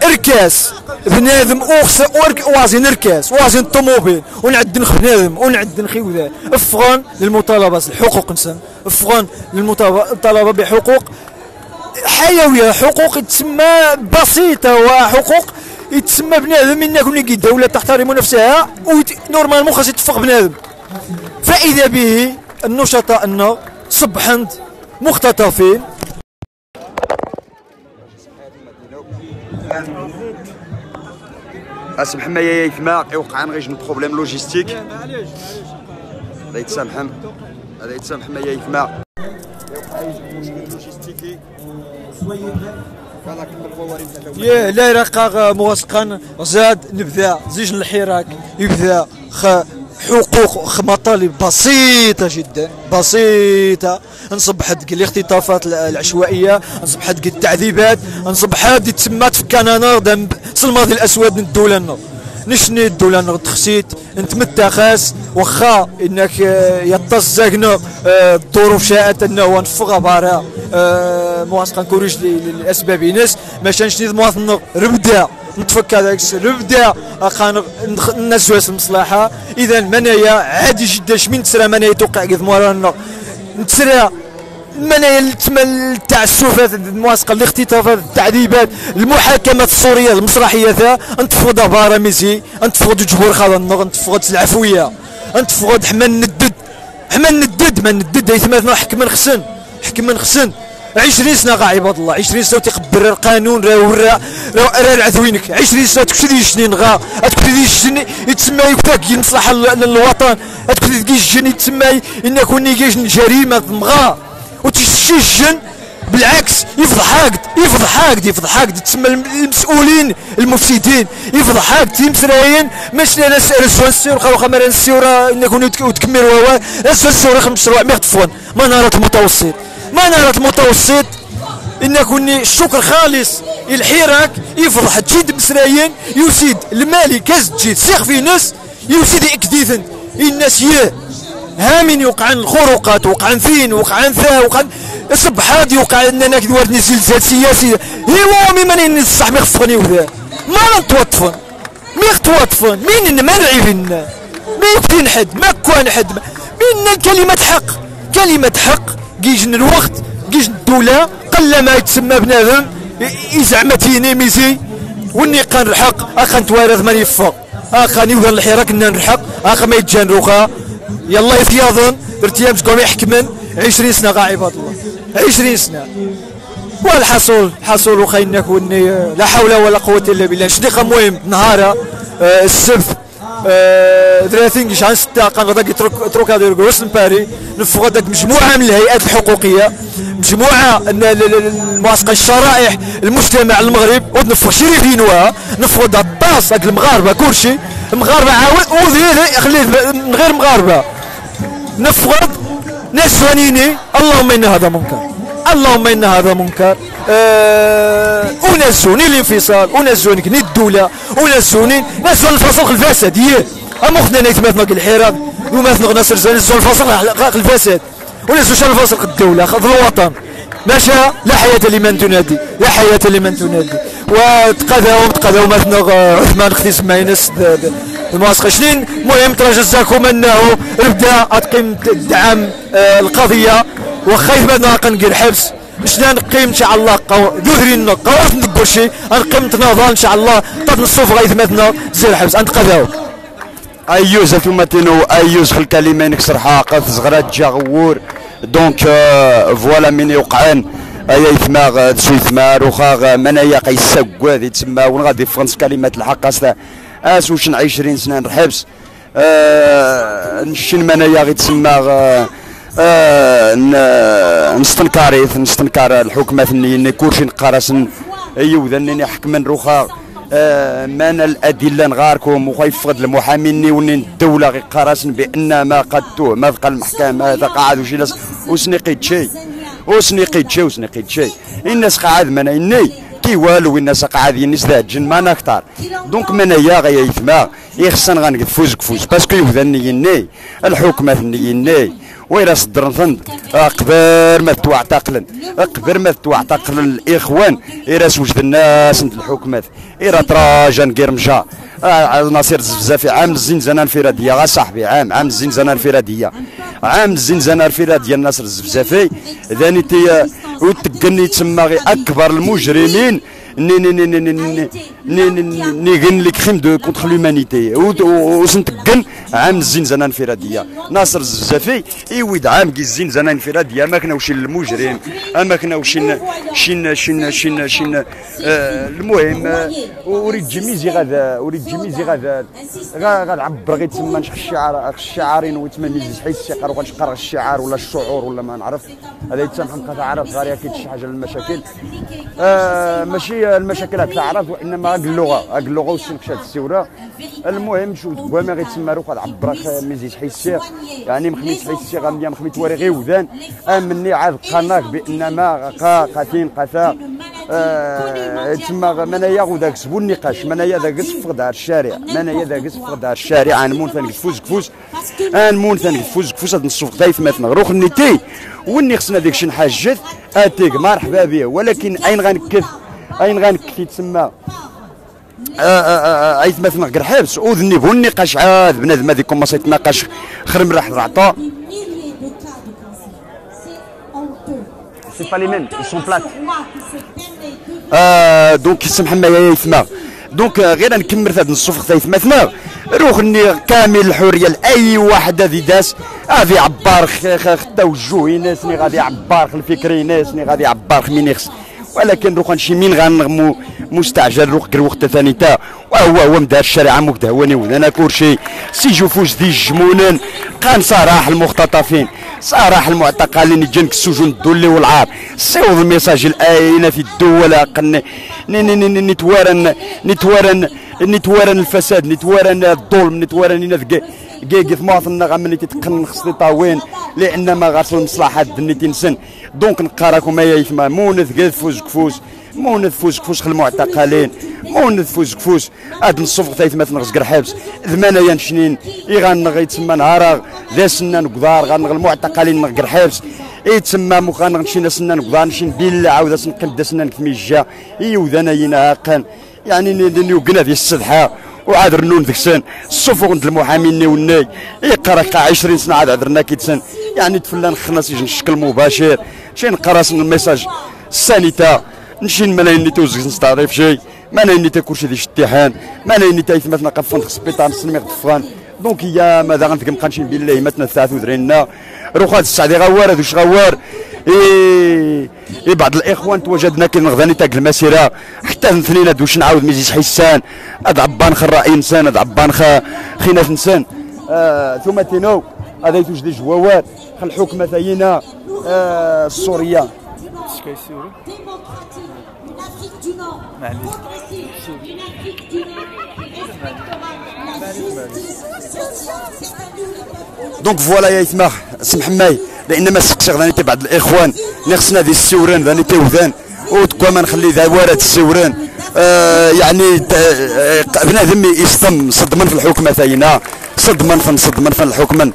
اركاس بنادم وازن اركاس وازن طوموبيل ونعد نخ بنادم ونعد نخيوذا افغان للمطالبه الحقوق انسان افغان للمطالبه بحقوق حيويه حقوق تسمى بسيطه وحقوق يتسمى بنادم انك كي دوله تحترم نفسها ونورمالمون خاص يتفق بنادم فاذا به النشطاء انه صبحا مختطفين اسمح معايا يثما يوقع غير جوج بروبليم لوجيستيك هذا يتسامح معايا يثما يوقع مشكل لوجيستيكي يا لا يرقى موثقا زاد نبدا زيج الحراك يبدا حقوق مطالب بسيطة جدا بسيطة نصبح هاد الاختطافات العشوائية نصبح هاد التعذيبات نصبح هاد تسمى تفكانا نار الماضي الأسود من الدولة النار نشني الدولة النار تخسيت انت متخاس واخا انك يتصقنا الظروف شاءت انه نفغ بارا موثقا كوريج لاسباب ناس ما شانش مواطن ربدا نتفك هذاك ربدا نزوى المصلحه اذا منايا عادي جدا شمين تسرى منايا توقع قد مورانا نتسرى منايا التعسفات المواثقه الاختطافات التعذيبات المحاكمات السوريه المسرحيه ذا نتفقد بارا ميزي نتفقد جبور خاضر نتفقد العفويه نتفقد حمان ندد ما ندد يثمثنا حكم من خسن 20 سنه غا عباد الله 20 سنه تيقبر القانون راه العذوينك 20 سنه تكشدي شنين غا تكشدي شني يتسمى يكتاك المصلحه للوطن تكشدي الجن يتسمى ان يكون كاش جريمه مغا وتشجن بالعكس يفضحاك تسمى المسؤولين المفسدين يفضحاك تيمسراين ماشي انا سوى السيور خلو ما السيوره ان يكون وتكمل وهو السيوره 5 مشروع مغطفون ما نهارات المتوسط ان يكون الشكر خالص الحراك يفضح تجد مسراين يسيد المالي كاز تجد سيخ في ناس يسيد اكديثن الناس هامين يوقعن الخروقات وقعن ثين وقعن الصبحات يوقع اننا كدوارني زلزال سياسي هو مين الصح ما يخفقني وذا ما نتوطفن مين ما نعيبن ما يكفين حد ما كان حد مين كلمة حق كيجن الوقت كيجن الدولة قل ما يتسمى بنادم يزعمتيني ميزي وني قان الحق اخا نتوارث ما يفق اخا نيوغان الحراك كنا نلحق اخا ما يتجان روخا يلا يفياضن ارتياب شكون يحكمن 20 سنه غا عباد الله 20 سنه والحصول وخاين نكون لا حول ولا قوه الا بالله شنو المهم نهار السبت 30 شهر 6 قنغدا يترك هذا الجروس باري نفغ داك مجموعه من الهيئات الحقوقيه مجموعه المواثقه الشرائح المجتمع المغرب ونفغ شريفينوها نفغ الطاس داك المغاربه كلشي المغاربه عاود خليه من غير مغاربه نفغ ناس ثانيين اللهم ان هذا منكر ونزوني الانفصال ونزوني كني الدوله ونزوني ناس الفصل الفساد امخنا نيتماتنا الحراك وماثنا ناصر زاني الفصل الفساد ونزو شان الفصل الدوله خذ الوطن ماشى لا حياه لمن تنادي وتقاذاو مثلا عثمان ختي سماينس المواثقه شنين المهم ترجزاكم انه ربدا تقيم الدعم القضيه واخا يثبتنا قنقي الحبس شنا نقيم ان شاء الله ذرين قوات ندبر شي نقيم تناضل ان شاء الله تنصوف غيثبتنا زي الحبس نتقاذاو ايوز ثمتينو ايوز خل كلمه نكسر حاقه زغرات جاغور دونك فوالا من يوقعان ايا يثماغ تسويثمار وخا منايا قيساكوا هذه تسمى ونغادي فرنس كلمات الحق اسوشن 20 سنه الحبس نشن منايا غي تسمى نستنكر الحكومه ثني كلشي نقارسن ايوذا انني حكما روخا مان الادله نغاركم وخيفقد المحامين وني الدوله غي قارسن بان ما قدتوه ما بقى المحكمه هذا قاعد وشي ناس وسنيقيت شيء الناس قاعد منايني كي والو الناس قاعد ينسداجن ما نكثر دونك منايا غيا يثما يخصن غنفوز باسكو يوذني الحكومه ثني ويرا صدرن قبل ما تعتقلن قبل ما تعتقلن الاخوان إيرا وجد الناس عند الحكومات إيرا تراجن قرمجا ناصر الزفزافي عام الزنزانه الانفراديه غا صاحبي عام الزنزانه الانفراديه عام الزنزانه الانفراديه ناصر الزفزافي ذاني تي وتقني تسمى غير اكبر المجرمين نيغن لي كريم دو كونتر لومانيتي وسنتقن عام الزنزانه الانفراديه ناصر الزفزافي يويد عام كي الزنزانه الانفراديه ما كناوش المجرم ما كناوش شين المهم اريد جميزي غادا غنعبر غير تما نشق الشعارين ويتمنى حيت الثقه وغنشقر الشعار ولا الشعور ولا ما نعرف هذا يتسامح نبقى عارف غير اكيد شي حاجه للمشاكل ماشي المشاكل تعرف وانما اللغه والسنكشات السوره المهم شو ما غيتسمى روح عبر ميزيت حيسير يعني مخميت حيسير غامديا مخميت وري غير ودان امني عاد قناك بانما قاتين قثا تما منايا وداك سبو النقاش منايا داك فقد على الشارع منايا داك فقد على الشارع انمون ثاني كفوز انمون ثاني كفوز هاد الصوف ضيف مثلا روح نيتي وني خصنا ديك شي حاجات اتيك مرحبا به ولكن اين غنكث يتسمى عيث مثلا غير حبس اذني بو النقاش عاد بنادم هذيك كوماسا يتناقش خير من راح العطاء سي با لي ميم سون بلات دونك يسمح معايا يثما دونك غير نكمل هذا الصفق ثلاث مثلا روحني كامل الحريه لاي واحد هذه داس غادي عبار توجهي ناسني غادي عبار الفكري ناسني غادي عبار مينيخس ولكن روح شي مين غنغمو مستعجل روح كل وقت ثاني تا وهو مدار الشارع عمك دهواني وانا كلشي سيجو فوز دي الجمونان كان صراح المختطفين صراح المعتقلين يجنك السجون الدولي والعار سيوض الميساج الاين في الدول قن نتوارن الفساد نتوارن الظلم نتوارن كيف مواطن غامني تتقن خصني طاوين لان ما غارس المصلحه دني تنسن دونك نقراكم يا يثما مونث كاع فوز كفوس المعتقلين مونث فوز هاد الصفق تايث مثلا غزكر حبس ذمانا ينشنين غنغ يتسمى نهار ذا سنان كدار غنغ المعتقلين نغكر حبس يتسمى مخان نشينا سنان كدار نشين بيلا عاود نقد سنان كميجا يوذانا يناقن يعني نيوكنا في السدحه وعاد رنون ذيك السن الصفوق عند المحامين والناي يقرا 20 سنه عاد عذرنا كيتسن يعني تفلان خناس يجي الشكل مباشر شي نقرا الميساج السانيتا نشي ملايين توزك نستعرف شيء ملايين تاكلشي ديال الشتيحان ملايين تايثماتنا قفن في السبيطار نسلمي غطفان دونك هي ماذا غنتكم قنشين بالله ماتنا الثلاث ودرينا روح هاد السعدي غوار هادوش غوار بعض الاخوان تواجدنا كي نغذاني تاك المسيره حتى الاثنين هادوش نعاود ميزيز حسان هاد عبان خ الراي انسان هاد عبان خينات انسان ثم تينو هذا يتوجد جواوات الحكمه ثاينا السوريه دونك فوالا يا يتماخ سمح معاي لان ما سقسي غادي بعض الاخوان خصنا ذي السوران ذاني تيوذان وتكوا ما نخلي ذا وارد السوران يعني بنادم يصدم صدمن في الحكمه ثاينا صدمن في الحكمه